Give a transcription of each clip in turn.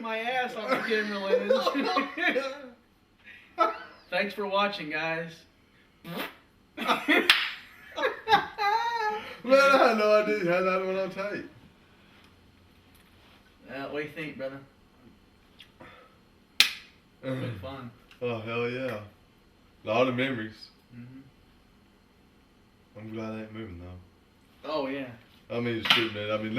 my ass on the camera lens. Thanks for watching, guys. Man, I had no idea you had that one on tape. What do you think, brother? It's been fun. Oh, hell yeah. A lot of memories. Mm-hmm. I'm glad I ain't moving, though. Oh, yeah. I mean, shooting it. I mean,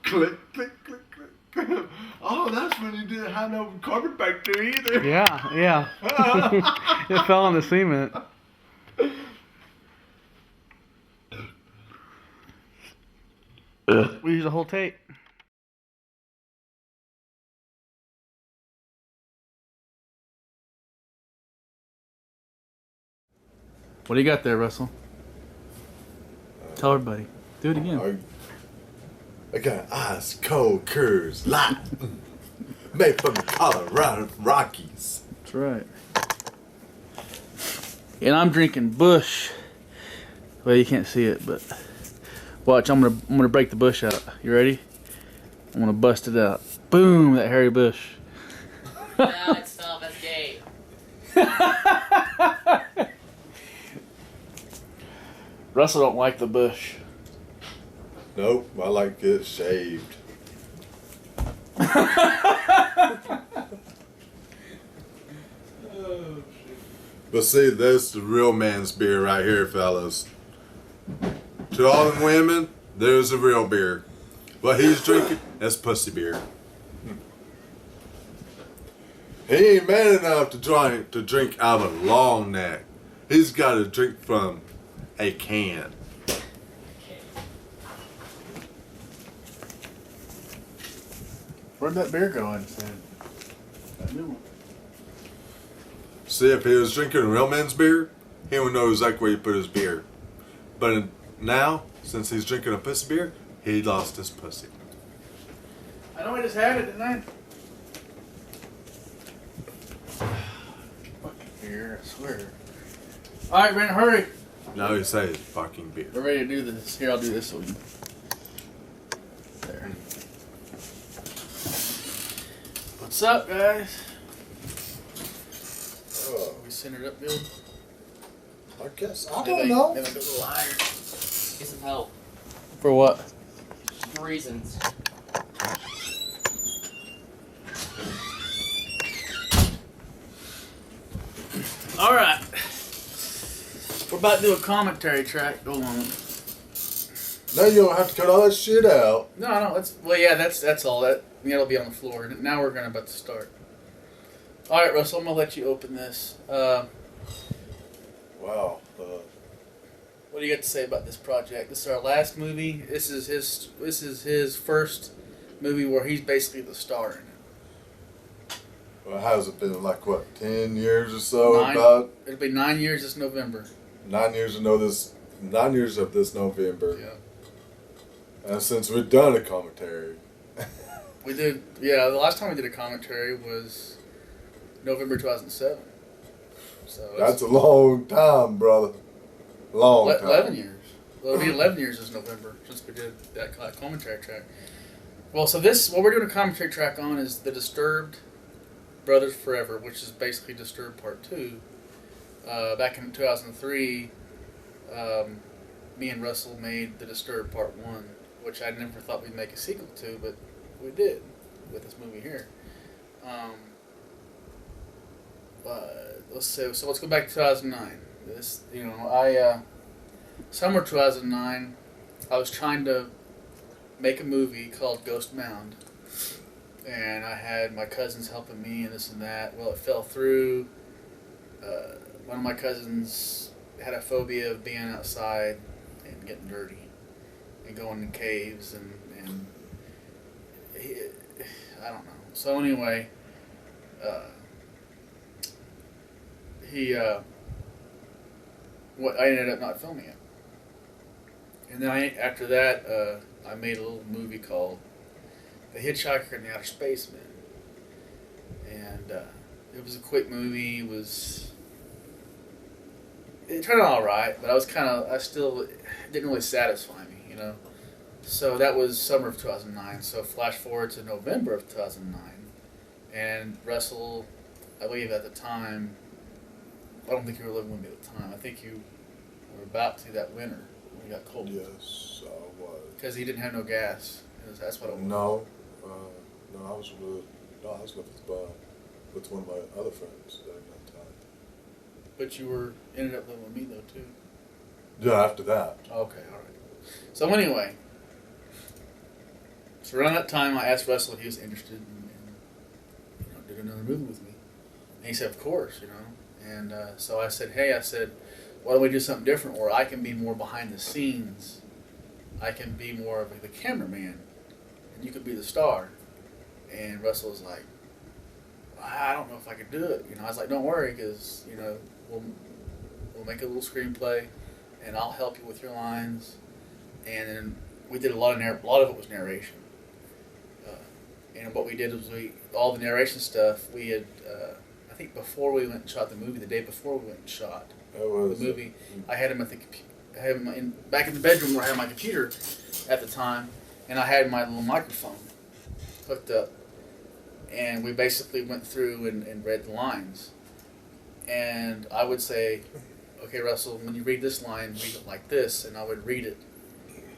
click, click, click, click. Oh, that's when you didn't have no carpet back there either. Yeah. It fell on the cement. We used the whole tape. What do you got there, Russell? Tell everybody. Do it again. I got ice cold Coors Light, made from the Colorado Rockies. That's right. And I'm drinking Bush. Well, you can't see it, but watch. I'm gonna break the bush out. You ready? I'm gonna bust it out. Boom! That hairy bush. No, it's still that's gay. Russell don't like the bush. Nope, I like it shaved. But see, there's the real man's beer right here, fellas. To all the women, there's the real beer. What he's drinking, that's pussy beer. He ain't man enough to drink out of a long neck. He's got to drink from a can. Where'd that beer go instead? That new one. See, if he was drinking a real man's beer, he would know exactly where he put his beer. But now, since he's drinking a pussy beer, he lost his pussy. I know I just had it, didn't I? Fucking beer, I swear. Alright, Brandon, hurry. Now he says fucking beer. We're ready to do this. Here, I'll do this one. There. What's up, guys? We centered up good? I guess. I Maybe don't know. Maybe go a little higher. Get some help. For what? Reasons. Alright. We're about to do a commentary track. Hold on. Now you don't have to cut all that shit out. No, that's well, yeah, that's all. That'll be on the floor. Now we're about to start. All right, Russell, I'm gonna let you open this. Wow. What do you got to say about this project? This is our last movie. This is his first movie where he's basically the star in it. Well, how's it been? Like what, 10 years or so? It'll be 9 years this November. 9 years of this November. Yeah. And since we've done a commentary. We did. Yeah, the last time we did a commentary was November 2007. So that's a long time, brother. Long time. 11 years. Well, it'll be 11 years this November since we did that commentary track. Well, so what we're doing a commentary track on is The Disturbed Brothers Forever, which is basically Disturbed Part 2. Back in 2003, me and Russell made The Disturbed Part 1, which I never thought we'd make a sequel to, but we did with this movie here. So let's go back to 2009. Summer 2009, I was trying to make a movie called Ghost Mound, and I had my cousins helping me and this and that. Well, it fell through. One of my cousins had a phobia of being outside and getting dirty and going in caves and I don't know. So anyway, I ended up not filming it. And then after that, I made a little movie called The Hitchhiker and the Outer Spaceman. And it was a quick movie. It turned out all right, but it still didn't really satisfy me, you know. So that was summer of 2009. So flash forward to November of 2009, and Russell, I believe at the time, I don't think you were living with me at the time. I think you were about to that winter when it got cold. Yes, I was. Because he didn't have no gas. That's what it was. No, I was with one of my other friends during that time. But you ended up living with me though too. Yeah, after that. Okay, all right. So anyway, so around that time, I asked Russell if he was interested in did another movie with me, and he said, "Of course," And so I said, "Hey," "why don't we do something different where I can be more behind the scenes? I can be more of the cameraman, and you could be the star." And Russell was like, "I don't know if I could do it." I was like, "Don't worry, because we'll make a little screenplay, and I'll help you with your lines." And then we did a lot of it was narration. And what we did was all the narration stuff we had. I think before we went and shot the movie, the day before we went and shot the movie, I had him at the computer. I had him back in the bedroom where I had my computer at the time, and I had my little microphone hooked up, and we basically went through and read the lines. And I would say, "Okay, Russell, when you read this line, read it like this," and I would read it,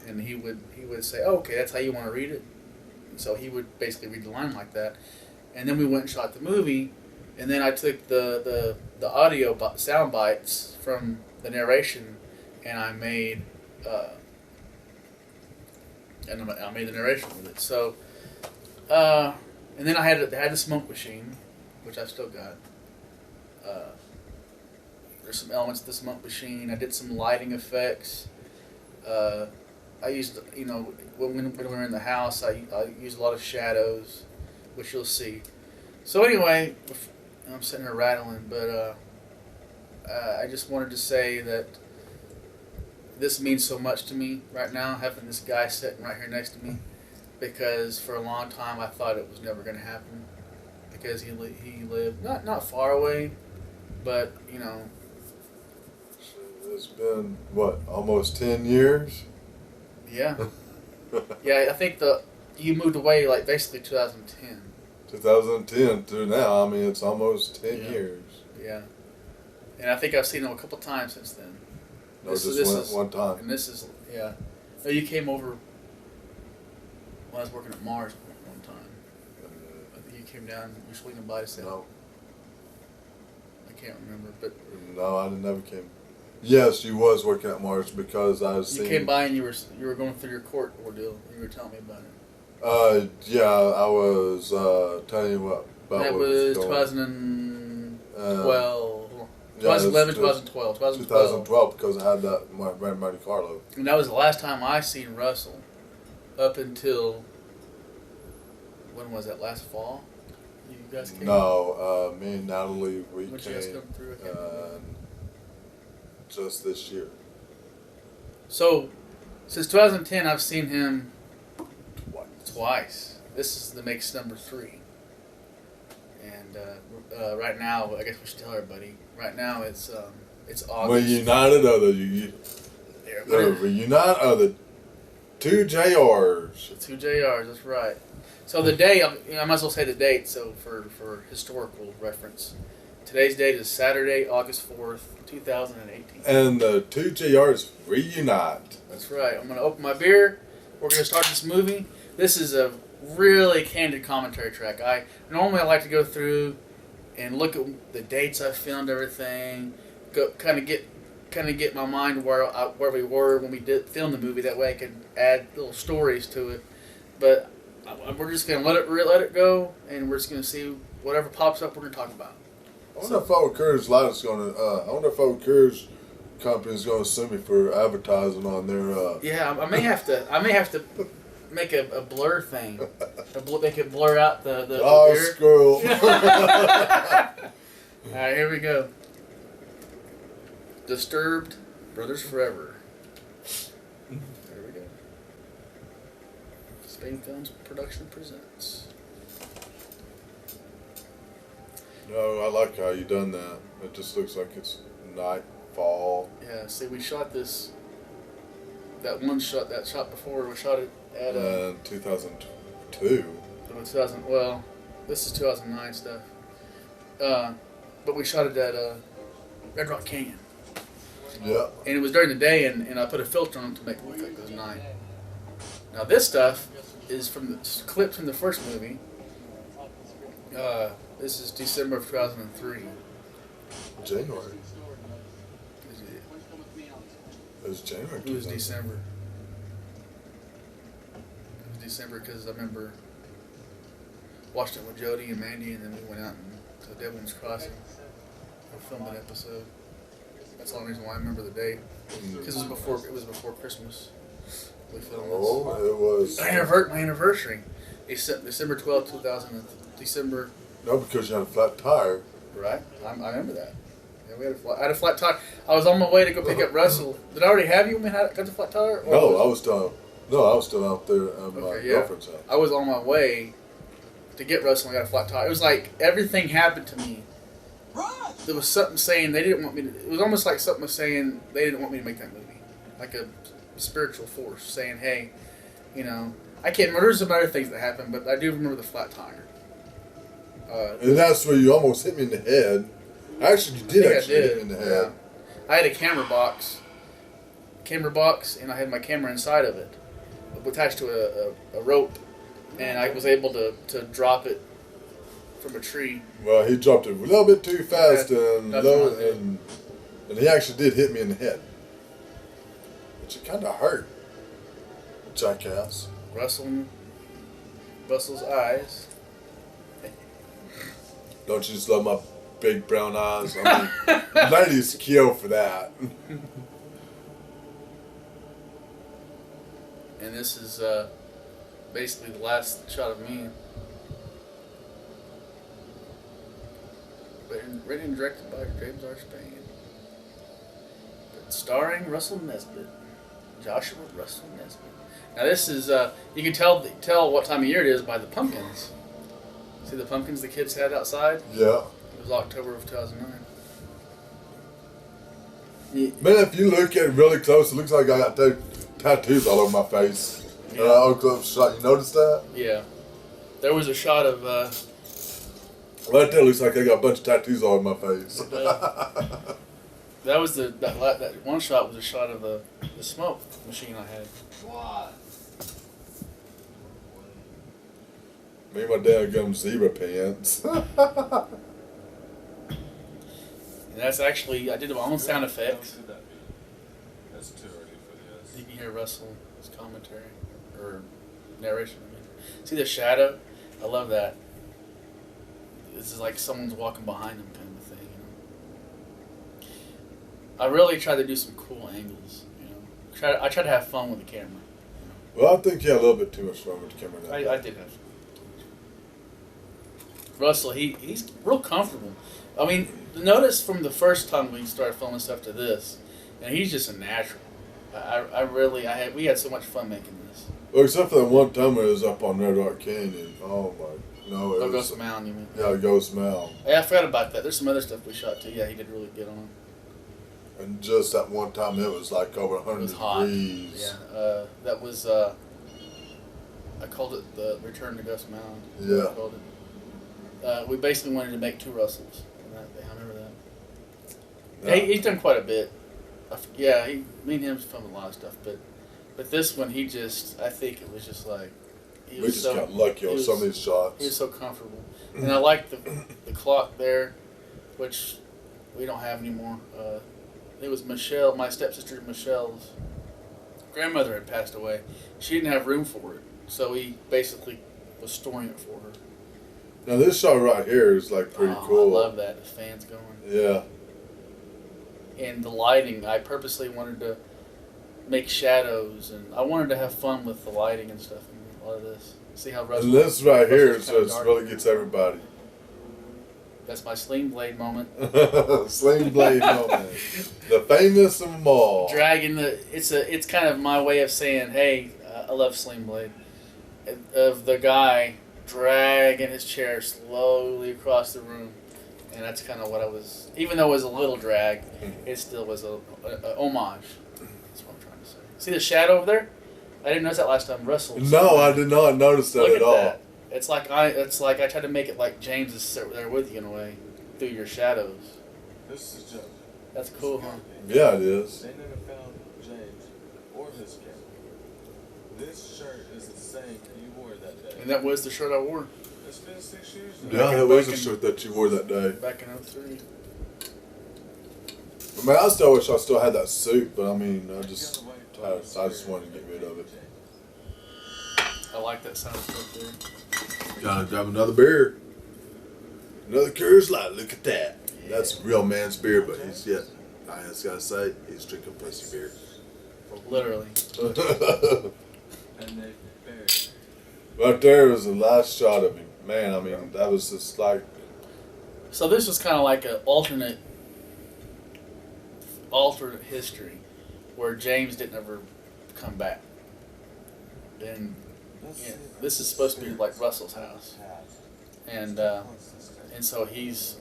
and he would say, "Oh, okay, that's how you want to read it." And so he would basically read the line like that, and then we went and shot the movie, and then I took the audio sound bites from the narration, and I made the narration with it. So, and then I had the smoke machine, which I've still got. There's some elements of the smoke machine. I did some lighting effects. I used, when we were in the house, I used a lot of shadows, which you'll see. So anyway, I'm sitting here rattling, but I just wanted to say that this means so much to me right now, having this guy sitting right here next to me, because for a long time I thought it was never going to happen, because he lived not far away, but It's been almost 10 years. Yeah. Yeah, I think you moved away basically 2010. 2010 to now. I mean, it's almost 10 years. Yeah. And I think I've seen him a couple times since then. No, just one time. And this is, yeah. No, you came over when I was working at Mars one time. I think you came down, you were swinging by to say. No. I can't remember, but. No, I never came. Yes, you was working at Mars because I was. You came by and you were going through your court ordeal. You were telling me about it. Yeah, I was telling you about that what was going. 2012. 2011, 2012. 2012 because I had that Monte Carlo. And that was the last time I seen Russell up until, when was that, last fall? You guys came? No, me and Natalie, we When came you guys come through, I can't remember. just this year. So, since 2010, I've seen him twice. This makes number 3. And right now, I guess we should tell everybody. Right now, it's August. We're united we're united other 2 JRs. The 2 JRs, that's right. So the day, I might as well say the date. So for historical reference, today's date is Saturday, August 4th, 2018. And the 2 JRs reunite. That's right. I'm going to open my beer. We're going to start this movie. This is a really candid commentary track. Normally I like to go through and look at the dates I filmed everything, go kind of get my mind where we were when we did film the movie. That way I could add little stories to it. But we're just going to let it go, and we're just going to see whatever pops up. We're going to talk about. I wonder if Forward Courage Light's going to. I wonder if Forward Courage Company is going to sue me for advertising on their. Yeah, I may have to make a blur thing. Make it blur out the beer. Squirrel. All right, here we go. Disturbed Brothers Forever. There we go. Spain Films Production presents. No, I like how you done that. It just looks like it's nightfall. Yeah, see, we shot this that one shot, that shot before we shot it at 2002. 2000. Well, this is 2009 stuff. But we shot it at Red Rock Canyon, Yeah. and it was during the day, and I put a filter on it to make it look like it was night. Now this stuff is from the clips from the first movie. This is December of 2003. January. It was January. It was December. It was December because I remember watched it with Jody and Mandy, and then we went out to Devil's Crossing. We filmed an episode. That's the only reason why I remember the date, because it was before Christmas. We filmed this. Oh, it was. My anniversary, December 12th, 2000. December. No, because you had a flat tire. Right, I remember that. Yeah, I had a flat tire. I was on my way to go pick up Russell. Did I already have you when we got the flat tire? No, I was still out there at my girlfriend's house. I was on my way to get Russell and I got a flat tire. It was like everything happened to me. There was something saying they didn't want me to. It was almost like something was saying they didn't want me to make that movie. Like a spiritual force saying, hey, I can't remember. There's some other things that happened, but I do remember the flat tire. And that's where you almost hit me in the head. Actually, you did hit me in the head. Yeah. I had a camera box, and I had my camera inside of it, attached to a rope, and I was able to drop it from a tree. Well, he dropped it a little bit too fast, and Nothing and he actually did hit me in the head, which it kind of hurt. Jackass. Russell's eyes. Don't you just love my big brown eyes? I mean, ladies kill for that. And this is basically the last shot of me. Written and directed by James R. Spain. But starring Russell Neasbitt. Joshua Russell Neasbitt. Now this is, you can tell what time of year it is by the pumpkins. See the pumpkins the kids had outside? Yeah. It was October of 2009. Man, if you look at it really close, it looks like I got tattoos all over my face. Yeah. Up close shot. You notice that? Yeah. There was a shot of... Right there looks like I got a bunch of tattoos all over my face. That was that one shot was a shot of the smoke machine I had. What? Me and my dad got him zebra pants. And that's actually, I did my own sound effects. That's too early for this. You can hear Russell's commentary, or narration, I mean. See the shadow? I love that. This is like someone's walking behind them kind of thing, I really try to do some cool angles, I try to have fun with the camera. Well, I think you had a little bit too much fun with the camera. I did have fun. Russell, he's real comfortable. I mean, notice from the first time we started filming stuff to this, and he's just a natural. We had so much fun making this. Well, except for that one time when it was up on Red Rock Canyon. Oh my, no, it was Ghost Mountain, you mean? Yeah, Ghost Mountain. Yeah, I forgot about that. There's some other stuff we shot too. Yeah, he did really good on it. And just that one time, it was like over 100 It was hot. degrees. Yeah, that was. I called it the Return to Ghost Mountain. Yeah. I called it. We basically wanted to make two Russells. I remember that. Yeah. He's done quite a bit. Me and him's filmed a lot of stuff, but this one, I think it was just like, We just got lucky on some of these shots. He was so comfortable. And I like the clock there, which we don't have anymore. It was Michelle, my stepsister Michelle's grandmother had passed away. She didn't have room for it, so he basically was storing it for her. Now this shot right here is like pretty cool. I love that. The fans going. Yeah. And the lighting, I purposely wanted to make shadows, and I wanted to have fun with the lighting and stuff in a lot of this. See how Russell. And this right here Russell's is kinda just dark. really gets everybody. That's my sling blade moment. Sling blade moment. The famous of them all. Dragging it's kind of my way of saying, hey, I love sling blade. Of the guy dragging his chair slowly across the room. And that's kind of what I was, even though it was a little drag, it still was a homage. That's what I'm trying to say. See the shadow over there? I didn't notice that last time. Russell. No, I did not notice that Look at at all. that. It's like I tried to make it like James is there with you in a way through your shadows. This is a joke. That's cool, huh? Yeah, it is. They never found James or his camera. This shirt is the same you wore that day. And that was the shirt I wore It's been 6 years now. Yeah, Back it was in- a shirt that you wore that day. back in 03. I mean, I still wish I still had that suit, but I mean, I just wanted to get rid of it. I like that sound stuff there. Gotta grab another beer. Another Coors Light. Look at that. That's a real man's beer, but I just gotta say, he's drinking pussy beer. Literally. And they buried. Right there was the last shot of him. Man, I mean, that was just like, So this was kind of like an alternate history where James didn't ever come back. And yeah, this is supposed to be like Russell's house. And so he's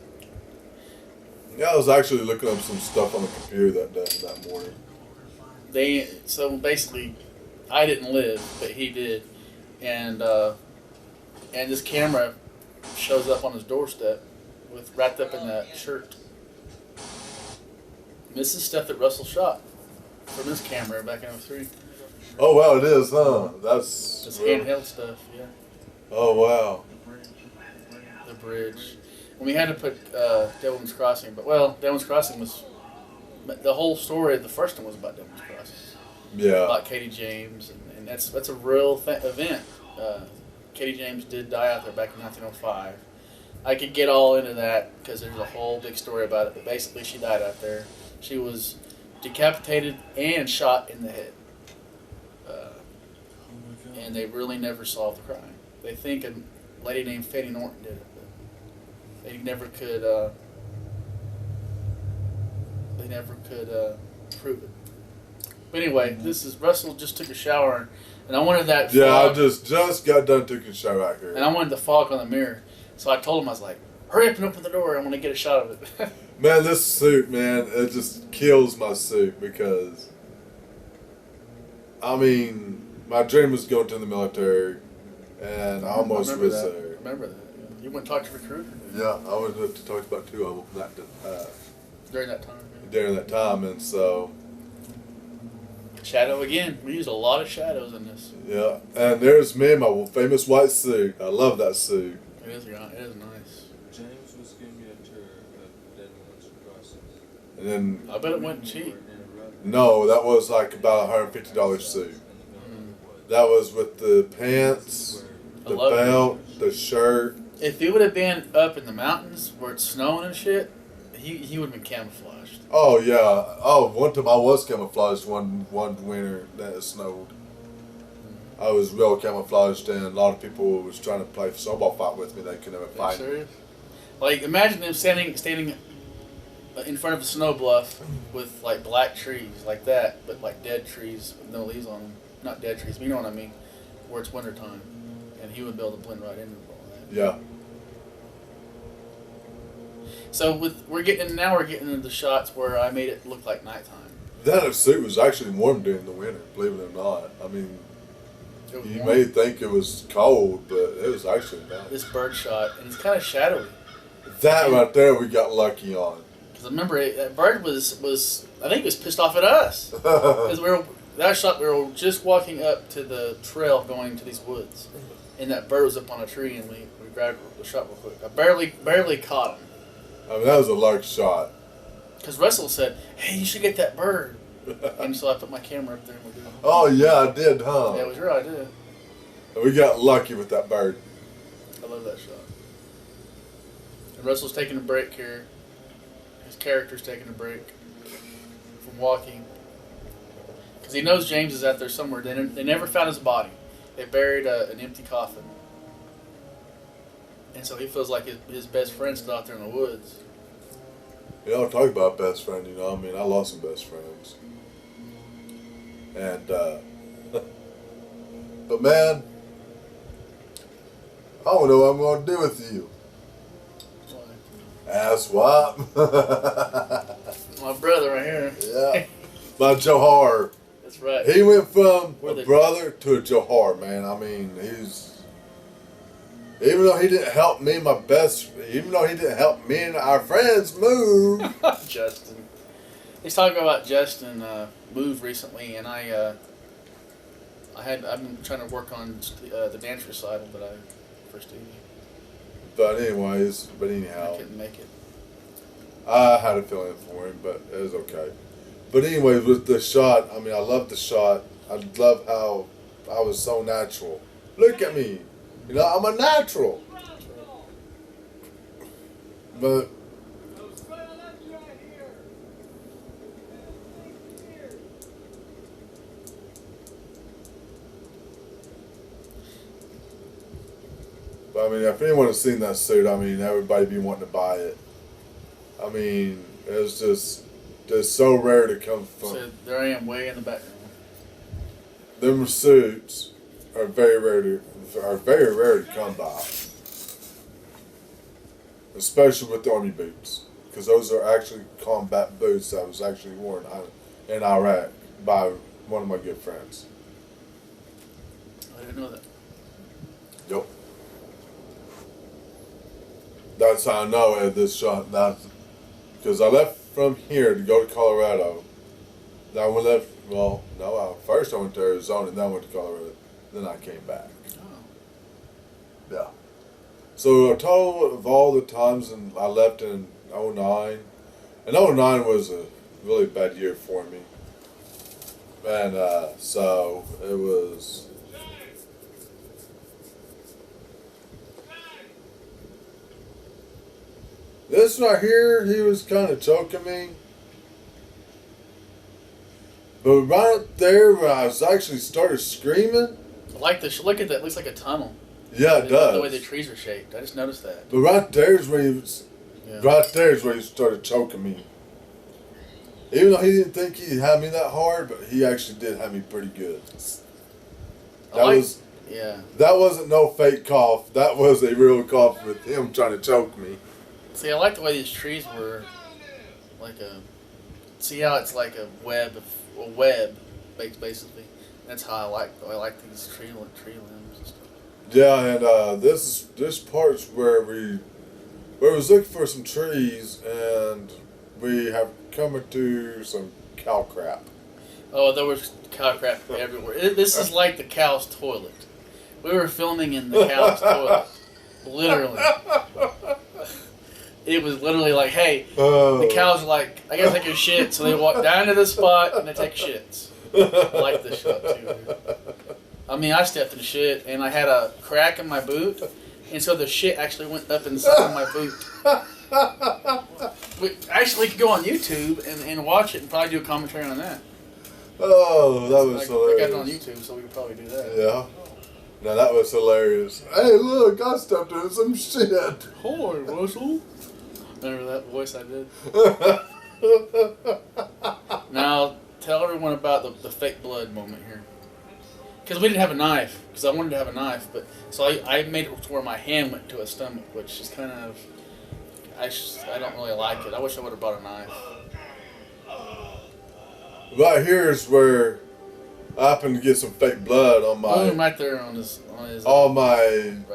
yeah, I was actually looking up some stuff on the computer that morning. so basically I didn't live, but he did. And this camera shows up on his doorstep wrapped up in that shirt. And this is stuff that Russell shot from his camera back in 03. Oh, wow, it is, huh? That's Just real. handheld stuff, yeah. Oh, wow. The bridge. And we had to put Devil's Crossing, Devil's Crossing was the whole story. The first one was about Devil's Crossing, Yeah. about Katie James, and that's a real event. Katie James did die out there back in 1905. I could get all into that because there's a whole big story about it, but basically she died out there. She was decapitated and shot in the head. And they really never solved the crime. They think a lady named Fanny Norton did it, but they never could. Prove it. But anyway, this is Russell just took a shower, and I wanted that. Yeah, I fog, just got done taking a shower out here. and I wanted the fog on the mirror, so I told him I was like, "Hurry up and open the door! I want to get a shot of it." Man, this suit, man, it just kills my suit because, I mean, my dream was going to the military, and I almost remember was that. there. Remember that? Yeah. You went and talked to recruiter Yeah, I would have to talk about two of them during that time. during that time, and so, Shadow again. We used a lot of shadows in this. yeah. And there's me in my famous white suit. I love that suit. It is nice. James was giving me a tour of Devil's Crossing. And then, I bet it went cheap. no, that was like about $150 suit. That was with the pants, I the love it. belt, the shirt. If it would have been up in the mountains where it's snowing and shit, he would have been camouflaged. Oh yeah. Oh, one time I was camouflaged one winter that it snowed. I was real camouflaged, and a lot of people was trying to play snowball fight with me. They could never Are you fight. serious? Like imagine them standing in front of a snow bluff with like black trees like that, but like dead trees with no leaves on them. Not dead trees, but you know what I mean. Where it's wintertime, and he would be able to blend right into all that. Yeah. So we're getting into the shots where I made it look like nighttime. That suit was actually warm during the winter, believe it or not. I mean, It was you warm. may think it was cold, but it was actually not. This bird shot, and it's kind of shadowy. That right there, we got lucky on. Because I remember that bird was I think it was pissed off at us. Because we were just walking up to the trail going to these woods, and that bird was up on a tree, and we grabbed the shot real quick. I barely caught him. I mean, that was a luck shot. Because Russell said, "Hey, you should get that bird," and so I put my camera up there and we did it. Oh yeah, I did, huh? Yeah, it was your idea. We got lucky with that bird. I love that shot. And Russell's taking a break here. His character's taking a break from walking. Because he knows James is out there somewhere. They never found his body. They buried an empty coffin. And so he feels like his best friend's still out there in the woods. You know, talk about best friend, you know, I mean, I lost some best friends. And, but man, I don't know what I'm going to do with you. Ass wop. My brother right here. Yeah. My Johar. That's right. He went from Where a they- brother to a Johar, man. I mean, even though he didn't help me, even though he didn't help me and our friends move. Justin. He's talking about Justin moved recently, and I've been trying to work on the dance recital that I first did. But I anyhow, couldn't make it. I had a feeling for him, but it was okay. But anyways, with the shot, I mean, I love the shot. I love how I was so natural. Look at me. You know, I'm a natural. But I mean, if anyone has seen that suit, I mean, everybody be wanting to buy it. I mean, it's just so rare to come from. So there I am, way in the background. Them suits are very rare to come by, especially with the army boots, because those are actually combat boots that was actually worn in Iraq by one of my good friends. I didn't know that. Yep. That's how I know I had this shot. Because I left from here to go to Colorado. First I went to Arizona, and then I went to Colorado. Then I came back. Oh. Yeah. So a total of all the times I left in 09, and 09 was a really bad year for me. And so it was. This right here, he was kind of choking me. But right there where I was actually started screaming. I like this. Look at that. It looks like a tunnel. Yeah, it does. The way the trees are shaped. I just noticed that. But right there is where he was. Yeah. Right there is where he started choking me. Even though he didn't think he had me that hard, but he actually did have me pretty good. Yeah. That wasn't no fake cough. That was a real cough with him trying to choke me. See, I like the way these trees were like a. See how it's like a web, basically. That's how I like these tree limbs and stuff. Yeah, and this part's where we was looking for some trees, and we have come into some cow crap. Oh, there was cow crap everywhere. This is like the cow's toilet. We were filming in the cow's toilet, literally. It was literally like, hey, the cows are like, I gotta take a shit, so they walk down to the spot and they take shits. I like this shot too, dude. I mean, I stepped in shit and I had a crack in my boot, and so the shit actually went up inside my boot. We actually could go on YouTube and watch it and probably do a commentary on that. Oh, that was I hilarious. got it on YouTube, so we could probably do that. Yeah. Now that was hilarious. Hey, look, I stepped in some shit. Holy Russell. Remember that voice I did? Now, tell everyone about the fake blood moment here. Because we didn't have a knife. Because I wanted to have a knife. But so I made it to where my hand went to a stomach, which is kind of... I don't really like it. I wish I would have brought a knife. Right here is where I happened to get some fake blood on Boom, my right there on his right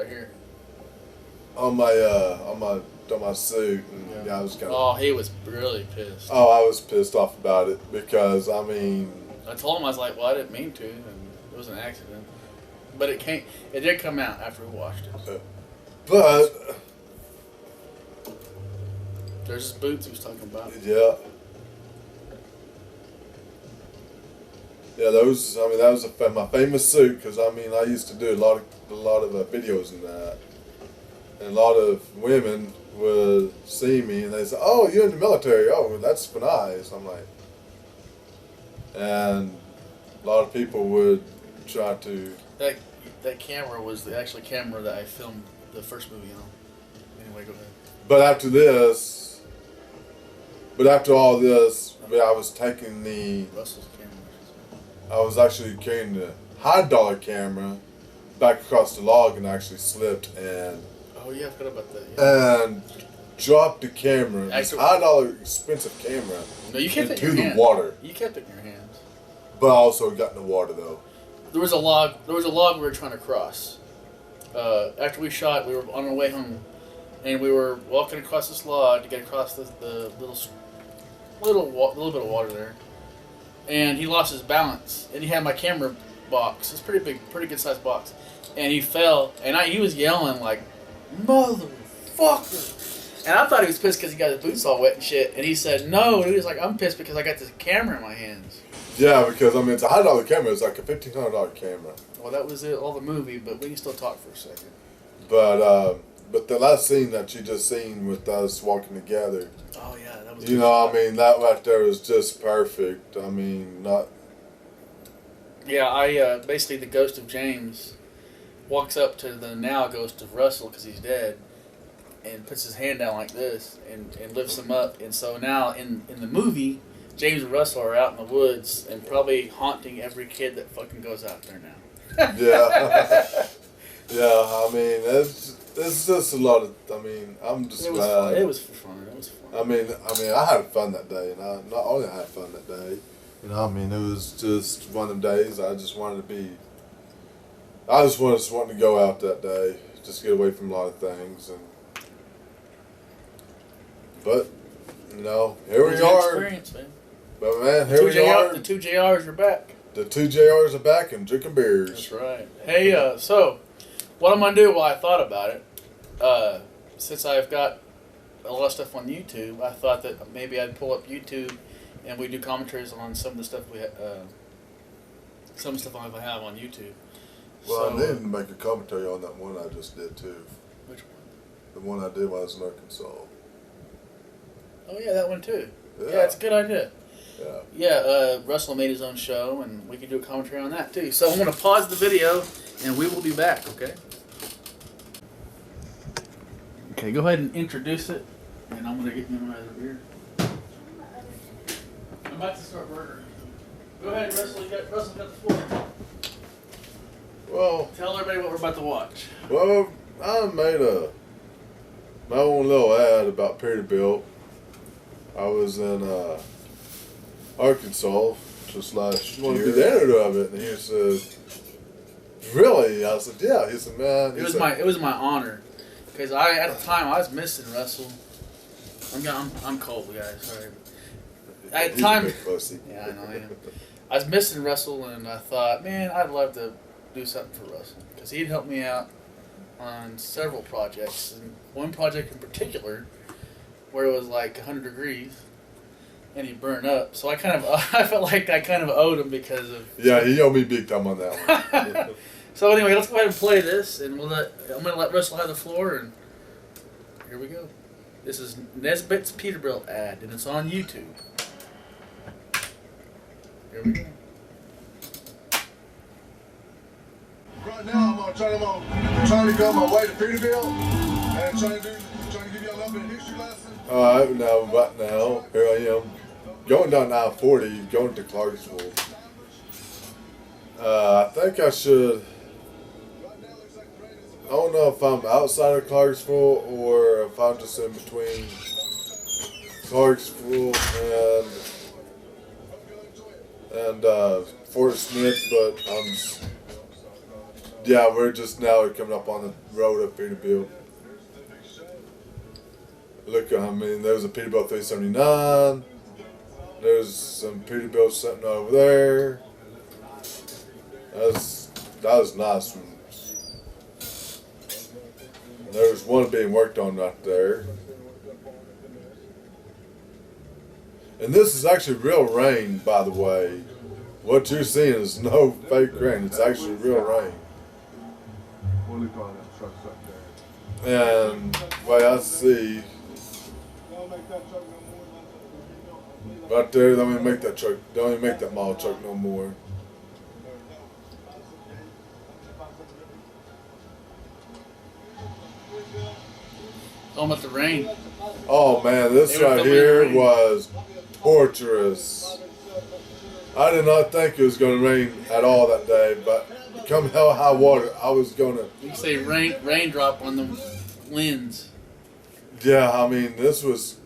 here. on my suit, and I was kind of. Oh, he was really pissed. Oh, I was pissed off about it because I mean. I told him, I was like, well, I didn't mean to, and it was an accident. But it did come out after we washed it. But There's his boots he was talking about. yeah. Yeah, that was my famous suit because I mean I used to do a lot of videos in that, and a lot of women would see me and they say, "Oh, you're in the military? Oh, that's nice." I'm like, and a lot of people would try to. That camera was the actual camera that I filmed the first movie on. Anyway, go ahead. But after all this, I was taking the. Russell's camera. I was actually carrying the $100 camera back across the log and actually slipped and. Oh yeah, I forgot about that. Yeah. And dropped the camera, this $100 expensive camera, No, you kept it in into your the hand. water. You kept it in your hands. But I also got in the water though. There was a log. There was a log we were trying to cross. After we shot, we were on our way home, and we were walking across this log to get across the little bit of water there. And he lost his balance, and he had my camera box. It's pretty big, pretty good sized box, and he fell, and he was yelling like, "Motherfucker!" And I thought he was pissed because he got his boots all wet and shit. And he said, "No," he was like, "I'm pissed because I got this camera in my hands." Yeah, because I mean it's a $100 camera. It's like a $1,500 camera. Well, that was it, all the movie, but we can still talk for a second. But the last scene that you just seen with us walking together. Oh yeah, that was. You know, I mean that right there was just perfect. I mean, not. Yeah, I basically the ghost of James walks up to the now ghost of Russell because he's dead, and puts his hand down like this and lifts him up. And so now in the movie, James and Russell are out in the woods and probably haunting every kid that fucking goes out there now. Yeah. Yeah, I mean it's just a lot of. I mean, I'm just It was glad. fun. It was fun. It was fun. I mean, I had fun that day, and I not only had fun that day. You know, I mean, it was just one of them days. I just wanted to be. I just wanted to go out that day, just get away from a lot of things, and. But, you know, here It we was an are. experience, man. But man, here we are. The two JRs are back. The two JRs are back and drinking beers. That's right. Hey, so what I'm gonna do while I thought about it, since I've got a lot of stuff on YouTube, I thought that maybe I'd pull up YouTube and we do commentaries on some of the stuff some stuff I have on YouTube. Well, so, I needed to make a commentary on that one I just did too. Which one? The one I did while I was in Arkansas. Oh yeah, that one too. Yeah. Yeah, it's a good idea. Yeah. Yeah, Russell made his own show, and we can do a commentary on that too. So I'm going to pause the video, and we will be back, okay? Okay, go ahead and introduce it, and I'm going to get you another beer. I'm about to start burgering. Go ahead, Russell. Russell got the floor. Well, Tell everybody what we're about to watch. well, I made my own little ad about Peterbilt. I was in Arkansas just last year. Want to be the editor of it, and he said, "Really?" I said, "Yeah." He said, "Man." It was my honor, because at the time I was missing Russell. I'm cold, guys. Sorry. At the time, yeah, I know I am. I was missing Russell, and I thought, man, I'd love to do something for Russell because he'd helped me out on several projects, and one project in particular where it was like 100 degrees and he burned up. So I felt like I kind of owed him because of. Yeah, he owed me big time on that one. So anyway, let's go ahead and play this, and I'm gonna let Russell have the floor, and here we go. This is Neasbitt's Peterbilt ad, and it's on YouTube. Here we go. Right now, I'm trying to go my way to Peterbilt and trying to give you a little bit of history lesson. Alright, right now, here I am, going down I-40, going to Clarksville. I think I should, I don't know if I'm outside of Clarksville or if I'm just in between Clarksville and Fort Smith, but yeah, we're just now coming up on the road up Peterbilt. Look, I mean, there's a Peterbilt 379. There's some Peterbilt sitting over there. That was nice one. There's one being worked on right there. And this is actually real rain, by the way. What you're seeing is no fake rain. It's actually real rain. What do you call that truck up there? And what I see right there, don't even make that mall truck no more. Talking about the rain. Oh man, this They were right filming here in the rain. was torturous. I did not think it was going to rain at all that day, but come hell high water, I was going to. You say raindrop on the lens. Yeah, I mean, this was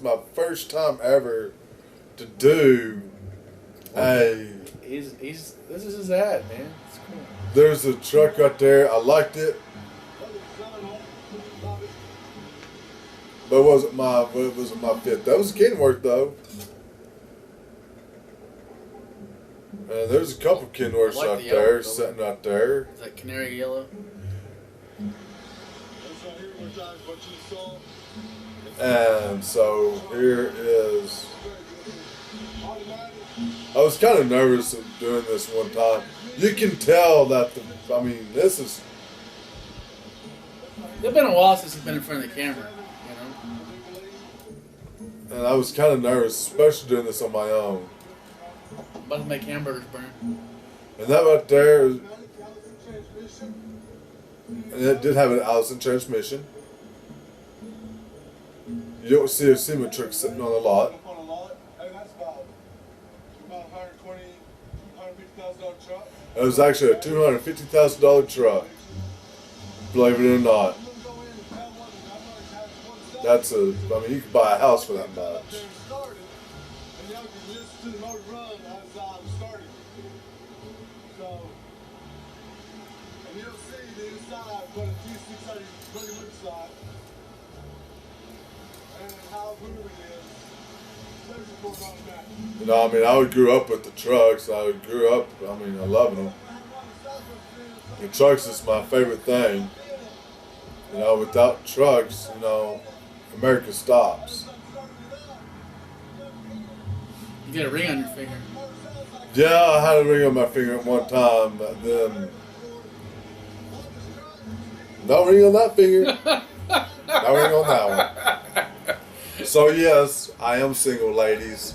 my first time ever to do Hey, He's this is his ad, man. It's cool. there's a truck right there. I liked it, but it wasn't my fit. That was Kenworth though. And there's a couple Kenworths I like out the there yellow sitting out there. Is that canary yellow? And so here is. I was kind of nervous of doing this one time. You can tell that this is. It's been a while since he's been in front of the camera, you know. And I was kind of nervous, especially doing this on my own. About to make hamburgers burn. And that right there, and it did have an Allison transmission. You don't see a cement truck sitting on the lot. It was actually a $250,000 truck. Believe it or not. You could buy a house for that much. I grew up with the trucks. I loving them. The trucks is my favorite thing. Without trucks, America stops. You get a ring on your finger. Yeah, I had a ring on my finger at one time, but then no ring on that finger. No ring on that one. So yes, I am single, ladies.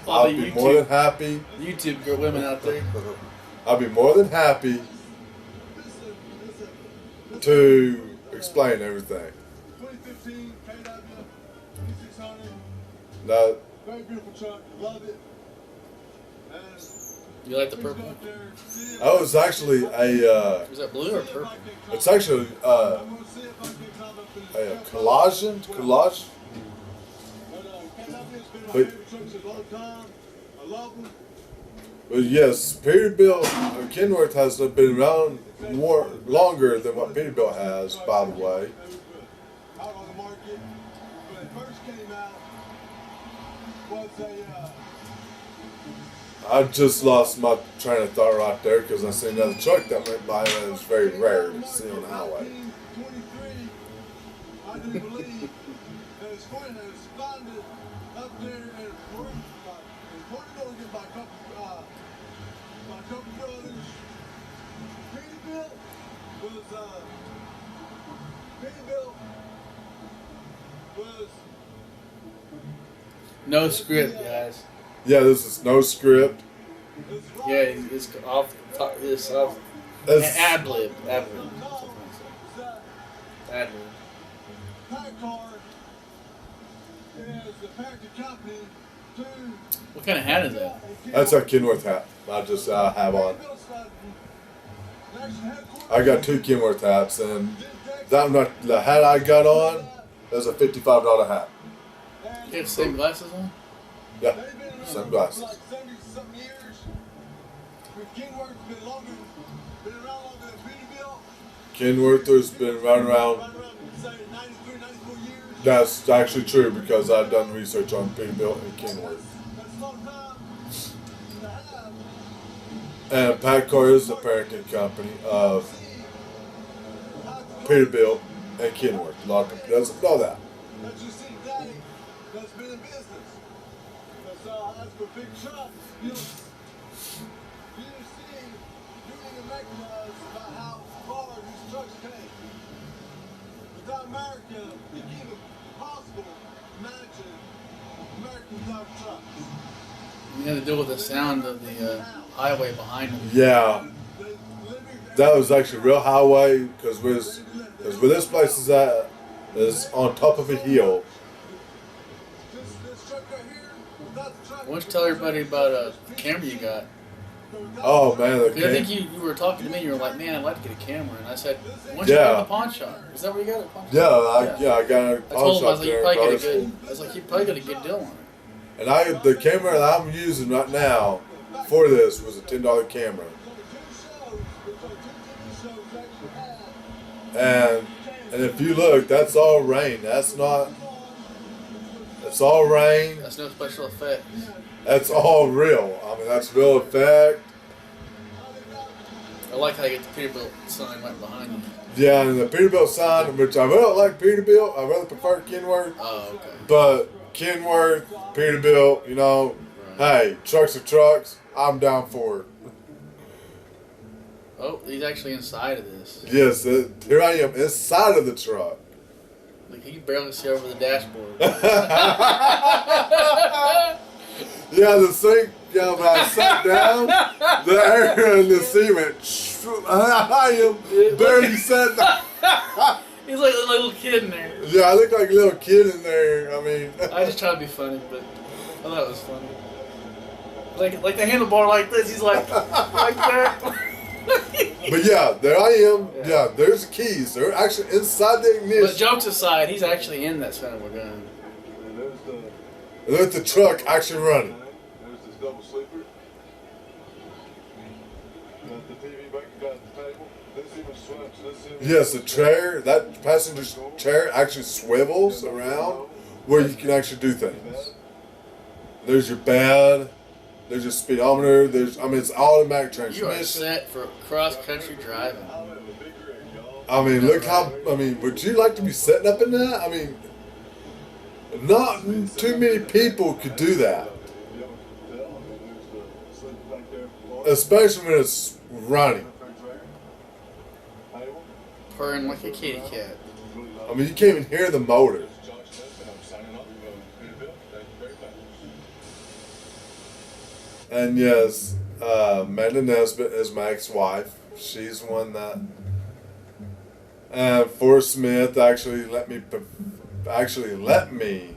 I'll be more than happy. YouTube girl, women out there. I'll be more than happy to explain everything. 2015 KW 2600. Now, very beautiful truck. Love it. You like the purple? That was actually a. Was that blue or purple? It's actually a collage. But yes, Peterbilt Kenworth has been around longer than what Peterbilt has, by the way. I just lost my train of thought right there because I seen another truck that went by and it was very rare to see on the highway. I do believe that it's going to respond up there and work by couple brothers. Peterbilt was no script, guys. Yeah, this is no script. Yeah, it's off. It's off. Ad lib. Ad lib. Ad lib. What kind of hat is that? That's a Kenworth hat. I just have on. I got two Kenworth hats, and the hat I got on is a $55 hat. You have the same glasses on? Yeah, same glasses. Kenworth has been around. That's actually true because I've done research on Peterbilt and Kenworth. And PACCAR is the parenting company of Peterbilt and Kenworth. A lot of people doesn't know that. Without America, you can't even possible imagine American without trucks. You had to deal with the sound of the highway behind them. Yeah, that was actually real highway because where this place is at is on top of a hill. Why don't you tell everybody about the camera you got? Oh man, I think you were talking to me. You were like, "Man, I'd like to get a camera," and I said, "Why don't you Yeah. go to the pawn shop? Is that where you got it?" Pawn shop? I got a I told him I shop was like, "You there. probably get a good." I was like, "You probably got a good deal on it." And the camera that I'm using right now for this was a $10 camera. And if you look, that's all rain. That's all rain. That's no special effects. That's all real. I mean, that's real effect. I like how you get the Peterbilt sign right behind you. Yeah, and the Peterbilt sign, which I really like Peterbilt. I rather prefer Kenworth. Oh, okay. But Kenworth, Peterbilt, you know, hey, trucks are trucks. I'm down for it. Oh, he's actually inside of this. Yes, here I am inside of the truck. Like, you can barely see over the dashboard. Yeah, the sink, when I sat down, the air in the seat went, I am barely sat down. He's like a little kid in there. Yeah, I look like a little kid in there. I mean, I just try to be funny, but I thought it was funny. Like the handlebar like this, he's like that. but yeah, there I am. Yeah, there's the keys. They're actually inside the ignition. But jokes aside, he's actually in that son of a gun. And there's the truck actually running. There's this double sleeper. Got the TV back, got the table. This even swims. Yes, the chair, that passenger chair actually swivels around where you can actually do things. There's your bed. There's your speedometer. It's automatic You are transmission. set for cross-country driving. I mean, look how, would you like to be sitting up in that? I mean, not too many people could do that. Especially when it's running. Purring like a kitty cat. I mean, you can't even hear the motor. And yes, Amanda Neasbitt is my ex-wife. She's one that Forrest Smith actually let me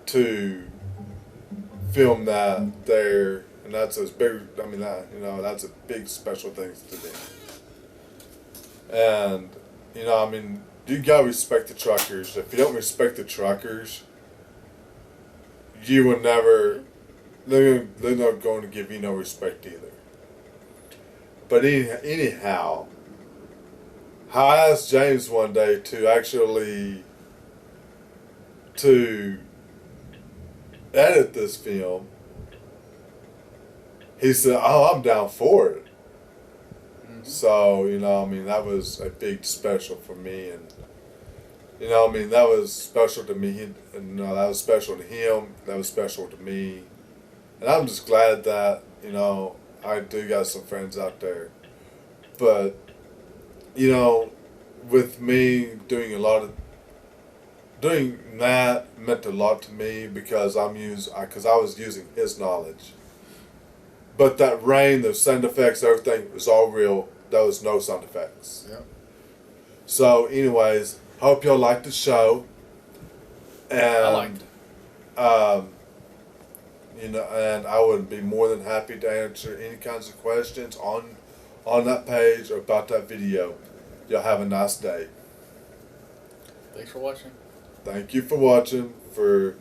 to film that there, and that's as big. I mean, that's a big special thing to me. And you gotta respect the truckers. If you don't respect the truckers, you will never. They're not going to give you no respect either. But anyhow, I asked James one day to edit this film. He said, "Oh, I'm down for it." Mm-hmm. So that was a big special for me, and that was special to me, and that was special to him. That was special to me. And I'm just glad that, I do got some friends out there. But, with me doing that meant a lot to me because I was using his knowledge. But that rain, the sound effects, everything was all real. There was no sound effects. Yep. So anyways, hope y'all liked the show. And I liked it. And I would be more than happy to answer any kinds of questions on that page or about that video. Y'all have a nice day. Thanks for watching. Thank you for watching for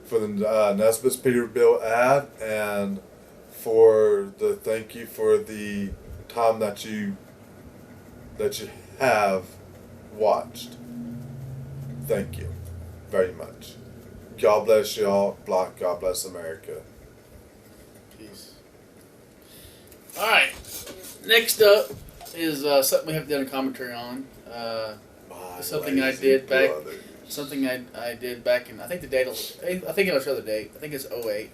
the Neasbitt's Peterbilt ad, and thank you for the time that you have watched. Thank you very much. God bless y'all. God bless America. Peace. Alright. Next up is something we have done a commentary on. Something I did back in, I think I'll show the date. I think it's 08.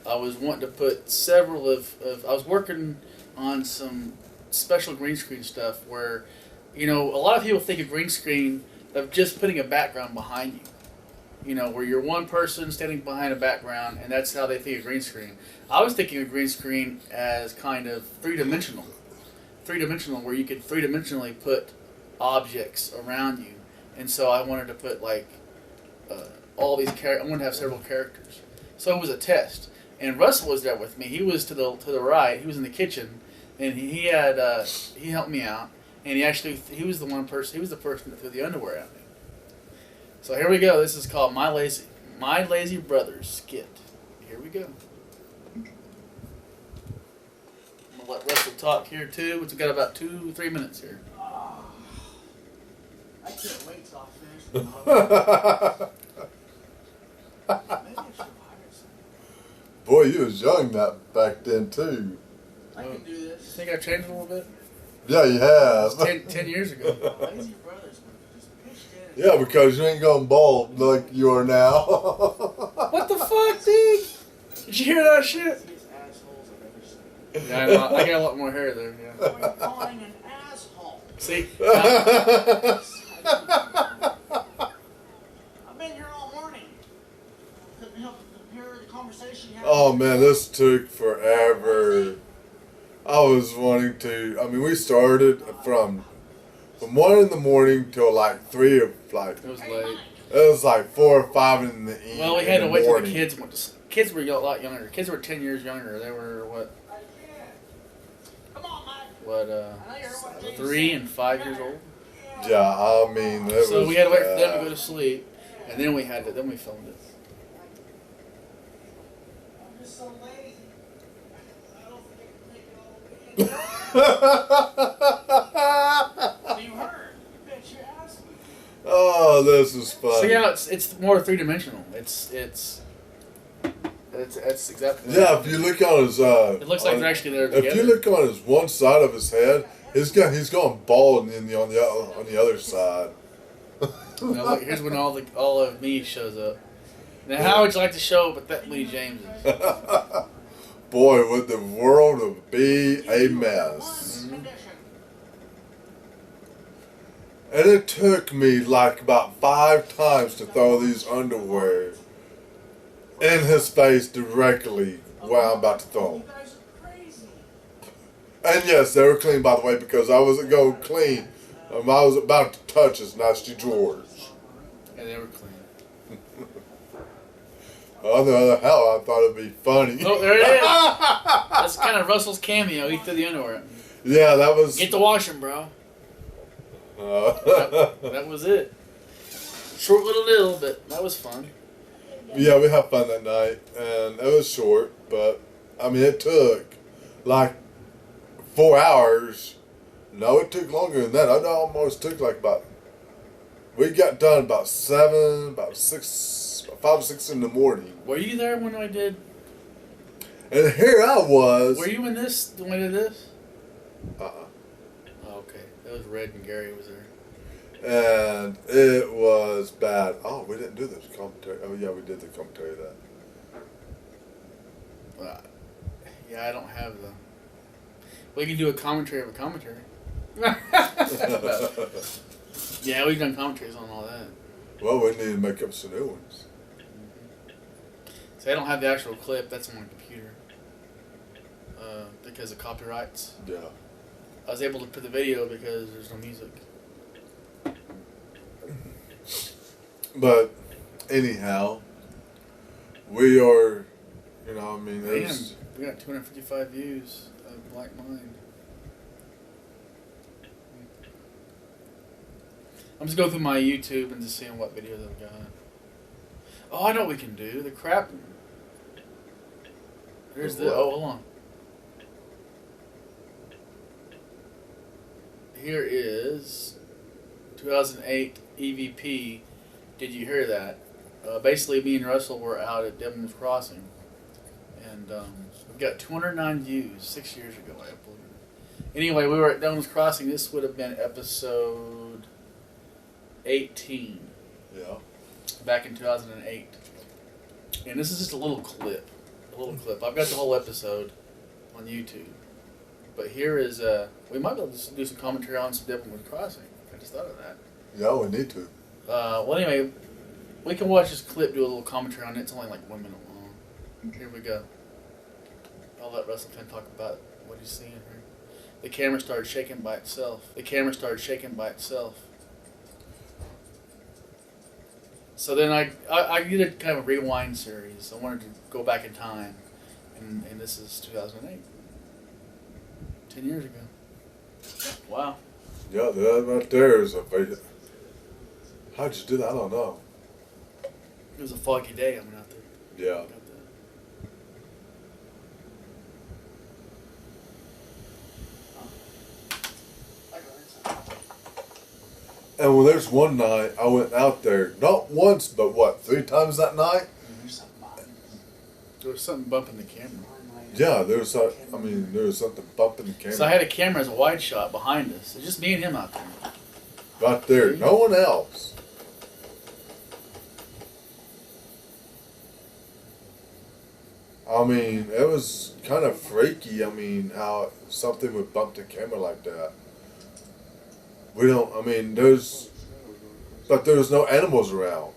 I was wanting to put several I was working on some special green screen stuff where, a lot of people think of green screen of just putting a background behind you. Where you're one person standing behind a background, and that's how they think of green screen. I was thinking of green screen as kind of three-dimensional, where you could three-dimensionally put objects around you. And so I wanted to put all these I wanted to have several characters. So it was a test. And Russell was there with me. He was to the right. He was in the kitchen, and he helped me out. And he was the person that threw the underwear at me. So here we go. This is called My My Lazy Brothers skit. Here we go. I'm gonna let Russell talk here too. We've got about 2-3 minutes here. I can't wait till I finish. Maybe I should hire someone. Boy, you was young that back then too. I can do You this. think I've changed a little bit? Yeah, you have. 10 years ago. Lazy Brothers just pitched in. Yeah, because you ain't going bald like you are now. What the fuck, dude? Did you hear that shit? Biggest assholes I've ever seen. Yeah, I know. I got a lot more hair there. Yeah. What are you calling an asshole? See? I've been here all morning. Couldn't help but compare the conversation you had. Oh man, this took forever. I was wanting to. I mean, we started from 1 in the morning till like 3 or like It was late. it was like 4 or 5 in the evening. Well, we had to wait till the kids went to sleep. Kids were a lot younger. Kids were 10 years younger. They were, what, Come on, Mike. I know you're what James 3 said. and 5 years old? Yeah, I mean, it So was we had to wait for them to bad. go to sleep, and then we then we filmed it. I'm just so lazy. I don't think I can take it all in. You heard. You bet your ass. Oh, this is So funny. yeah, it's more 3-dimensional. It's exactly. Yeah, if you look on his It looks like on- they're actually there together. if you look on his one side of his head, he's gone bald on the other side. Now look, here's when all of me shows up. Now, how would you like to show up at Lee James's? Boy, would the world be a mess. And it took me like about 5 times to throw these underwear in his face directly where I'm about to throw You them. guys are crazy. And yes, they were clean, by the way, because I wasn't going clean. I was about to touch his nasty drawers. And they were clean. On the other hand, I thought it'd be funny. Oh, there it is. That's kind of Russell's cameo. He threw the underwear. Yeah, that was. Get to washing, bro. Uh, That was it. Short little deal, but that was fun. yeah, we had fun that night, and it was short, but I mean, it took like 4 hours. No, it took longer than that. It almost took like about. We got done about 5 or 6 in the morning, Were you there when I did? and here I was. Were you in this when I did this? Uh-uh. Oh, okay. That was Red and Gary was there. And it was bad. Oh, we didn't do this commentary. Oh, yeah, we did the commentary of that. Yeah, I don't have the. We can do a commentary of a commentary. Yeah, we've done commentaries on all that. Well, we need to make up some new ones. See, I don't have the actual clip. That's on my computer. Because of copyrights. Yeah. I was able to put the video because there's no music. But anyhow, we are, you know, I mean, Man, there's, we got 255 views of Black Mind. I'm just going through my YouTube and just seeing what videos I've got. Oh, I know what we can do. The crap. Here's the. Oh, hold on. Here is 2008 EVP. Did you hear that? Basically, me and Russell were out at Devon's Crossing, and we've got 209 views 6 years ago, I believe. Anyway, we were at Devon's Crossing. This would have been episode 18, yeah. back in 2008. And this is just a little clip. I've got the whole episode on YouTube. But here is, we might be able to do some commentary on some Devon's Crossing. I just thought of that. Yeah, we need to. Well, anyway, we can watch this clip, do a little commentary on it. It's only like 1 minute long. Here we go. I'll let Russell Finn talk about what he's seeing here. The camera started shaking by itself. So then I did a kind of a rewind series. I wanted to go back in time, and this is 2008. 10 years ago. Wow. Yeah, that right there is a. How'd you do that? I don't know. It was a foggy day. I went out there. Yeah. Got that. And well, there's one night I went out there, not once, but what, 3 times that night? There was something bumping the camera. Yeah, there was something bumping the camera. So I had a camera as a wide shot behind us. It's just me and him out there. Right there, no one else. I mean, it was kind of freaky. I mean, how something would bump the camera like that. We don't, I mean, but there was no animals around.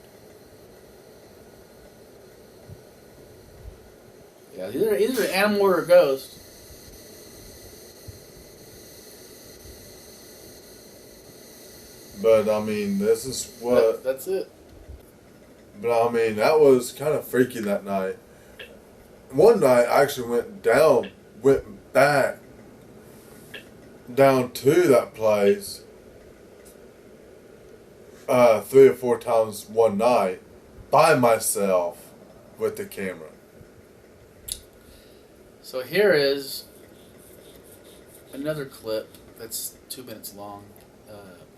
Yeah, either an animal or a ghost. But I mean, this is what. That's it. But I mean, that was kind of freaky that night. One night, I actually went back down to that place 3 or 4 times one night by myself with the camera. So here is another clip that's 2 minutes long.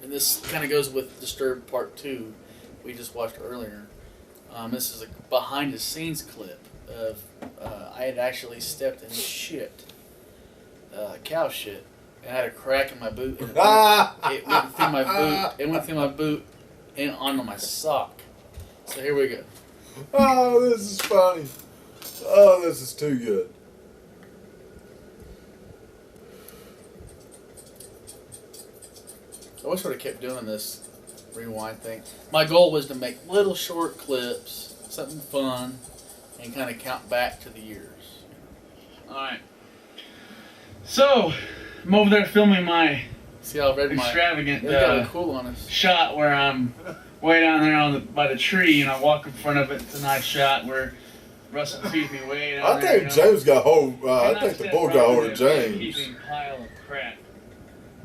And this kind of goes with Disturbed Part 2 we just watched earlier. This is a behind the scenes clip of I had actually stepped in shit, cow shit, and I had a crack in my boot. And it went through my boot. It went through my boot and onto my sock. So here we go. Oh, this is funny. Oh, this is too good. I wish I would have kept doing this rewind thing. My goal was to make little short clips, something fun, and kind of count back to the years. Alright. So, I'm over there filming my See how red my extravagant they got it cool on us. shot where I'm way down there by the tree and I walk in front of it. It's a nice shot where Russell sees me way down I there. think James got hold. I And think the stepped bull right got hold in of there, James. heaping pile of crap.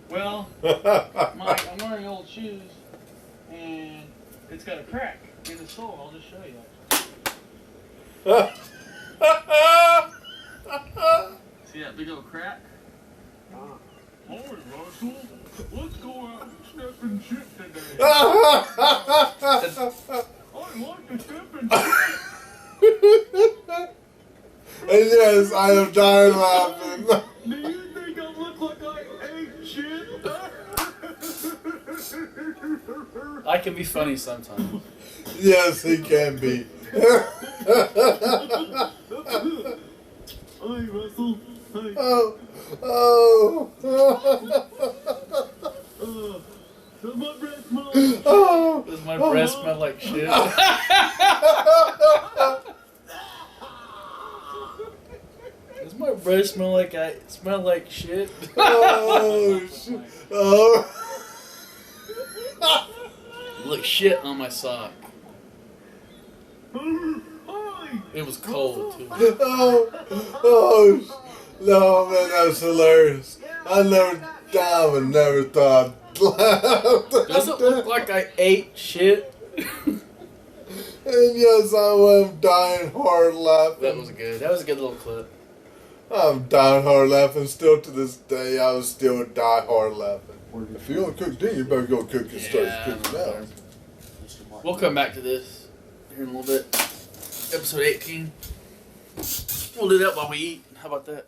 Well, Mike, I'm wearing old shoes, and it's got a crack in the sole. I'll just show you. See that big old crack? Hey, Russell, let's go out and step in shit today. I like to step in shit. And yes, I am dying laughing. Do you think I look like I ate shit? I can be funny sometimes. Yes, he can be. Hey, Russell. Hey. Oh. Does my breath smell? Oh. Does my breath smell like shit? Does my breath smell like shit? Oh. Oh. Look, shit on my sock. It was cold too. Oh. No, man, that was hilarious. I never thought I'd laugh. Does it look like I ate shit? And yes, I am dying hard laughing. That was good. That was a good little clip. I'm dying hard laughing. Still to this day, I was still die hard laughing. If you're gonna cook dinner, you better go cook and start cooking now. We'll come back to this here in a little bit. Episode 18. We'll do that while we eat. How about that?